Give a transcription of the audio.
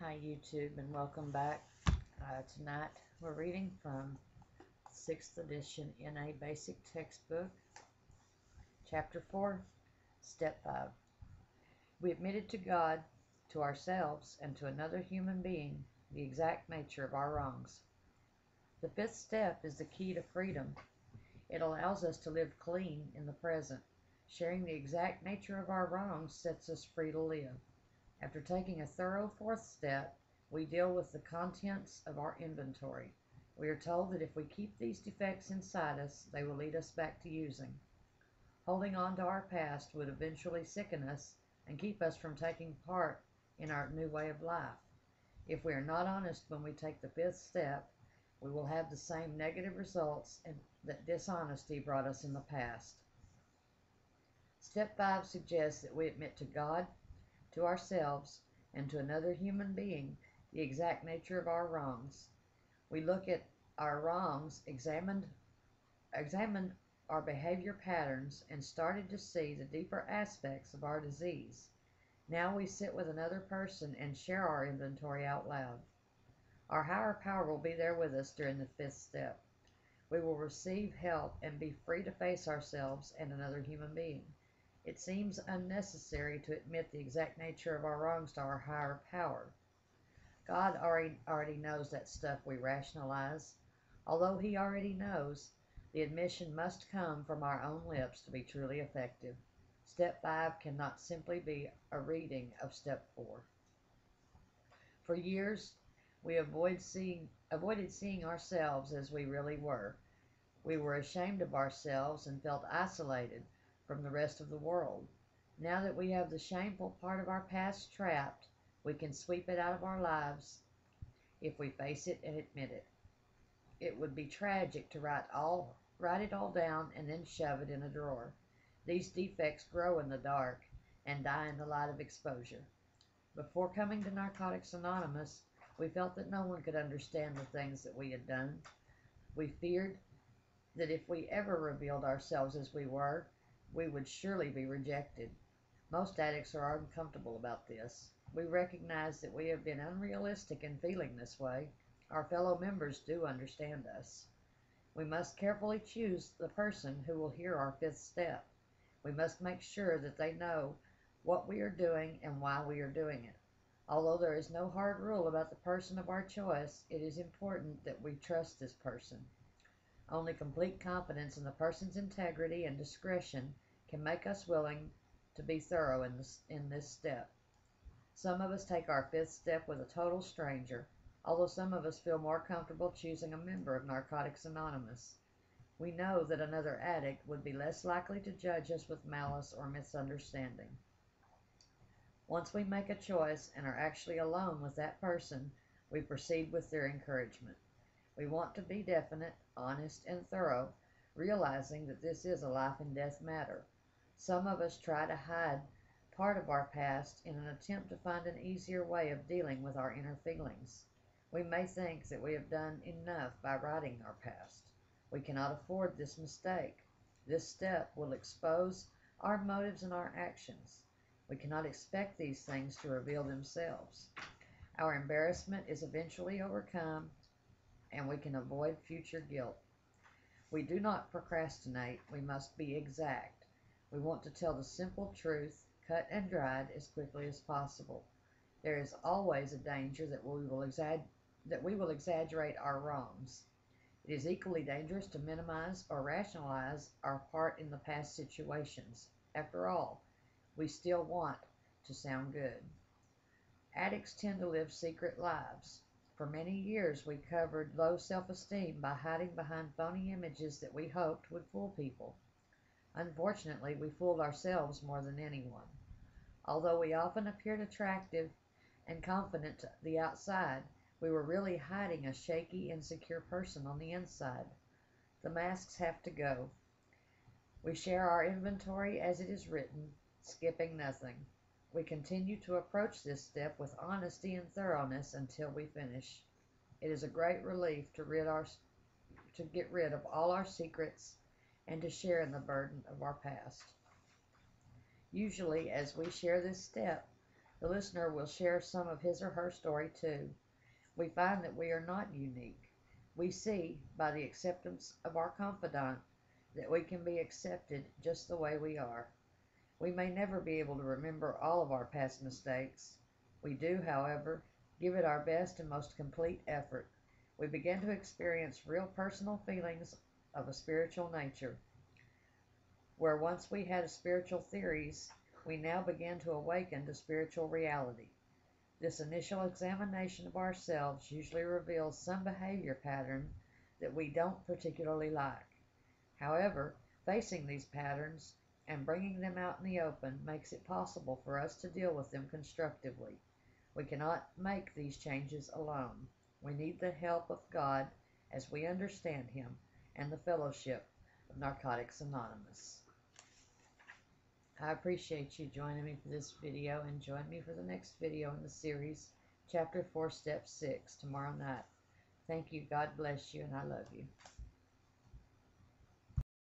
Hi YouTube and welcome back. Tonight we're reading from 6th edition NA Basic Textbook, Chapter 4, Step 5. We admitted to God, to ourselves, and to another human being the exact nature of our wrongs. The fifth step is the key to freedom. It allows us to live clean in the present. Sharing the exact nature of our wrongs sets us free to live. After taking a thorough fourth step, we deal with the contents of our inventory. We are told that if we keep these defects inside us, they will lead us back to using. Holding on to our past would eventually sicken us and keep us from taking part in our new way of life. If we are not honest when we take the fifth step, we will have the same negative results that dishonesty brought us in the past. Step 5 suggests that we admit to God, to ourselves, and to another human being the exact nature of our wrongs. We look at our wrongs, examined our behavior patterns, and started to see the deeper aspects of our disease. Now we sit with another person and share our inventory out loud. Our higher power will be there with us during the fifth step. We will receive help and be free to face ourselves and another human being. It seems unnecessary to admit the exact nature of our wrongs to our higher power. God already knows that stuff we rationalize. Although he already knows, the admission must come from our own lips to be truly effective. Step 5 cannot simply be a reading of Step 4. For years, we avoided seeing ourselves as we really were. We were ashamed of ourselves and felt isolated from the rest of the world. Now that we have the shameful part of our past trapped, we can sweep it out of our lives if we face it and admit it. It would be tragic to write it all down and then shove it in a drawer. These defects grow in the dark and die in the light of exposure. Before coming to Narcotics Anonymous, we felt that no one could understand the things that we had done. We feared that if we ever revealed ourselves as we were, we would surely be rejected. Most addicts are uncomfortable about this. We recognize that we have been unrealistic in feeling this way. Our fellow members do understand us. We must carefully choose the person who will hear our fifth step. We must make sure that they know what we are doing and why we are doing it. Although there is no hard rule about the person of our choice, it is important that we trust this person. Only complete confidence in the person's integrity and discretion can make us willing to be thorough in this step. Some of us take our fifth step with a total stranger, although some of us feel more comfortable choosing a member of Narcotics Anonymous. We know that another addict would be less likely to judge us with malice or misunderstanding. Once we make a choice and are actually alone with that person, we proceed with their encouragement. We want to be definite, honest, and thorough, realizing that this is a life and death matter. Some of us try to hide part of our past in an attempt to find an easier way of dealing with our inner feelings. We may think that we have done enough by writing our past. We cannot afford this mistake. This step will expose our motives and our actions. We cannot expect these things to reveal themselves. Our embarrassment is eventually overcome, and we can avoid future guilt. We do not procrastinate. We must be exact. We want to tell the simple truth, cut and dried, as quickly as possible. There is always a danger that we will exaggerate our wrongs. It is equally dangerous to minimize or rationalize our part in the past situations. After all, we still want to sound good. Addicts tend to live secret lives. For many years, we covered low self-esteem by hiding behind phony images that we hoped would fool people. Unfortunately, we fooled ourselves more than anyone. Although we often appeared attractive and confident to the outside, we were really hiding a shaky, insecure person on the inside. The masks have to go. We share our inventory as it is written, skipping nothing. We continue to approach this step with honesty and thoroughness until we finish. It is a great relief to get rid of all our secrets and to share in the burden of our past. Usually, as we share this step, The listener will share some of his or her story too. We find that we are not unique. We see, by the acceptance of our confidant, that we can be accepted just the way we are. We may never be able to remember all of our past mistakes. We do, however, give it our best and most complete effort. We begin to experience real personal feelings of a spiritual nature. Where once we had spiritual theories, we now begin to awaken to spiritual reality. This initial examination of ourselves usually reveals some behavior pattern that we don't particularly like. However, facing these patterns and bringing them out in the open makes it possible for us to deal with them constructively. We cannot make these changes alone. We need the help of God as we understand Him and the fellowship of Narcotics Anonymous. I appreciate you joining me for this video, and join me for the next video in the series, Chapter 4, Step 6, tomorrow night. Thank you. God bless you, and I love you.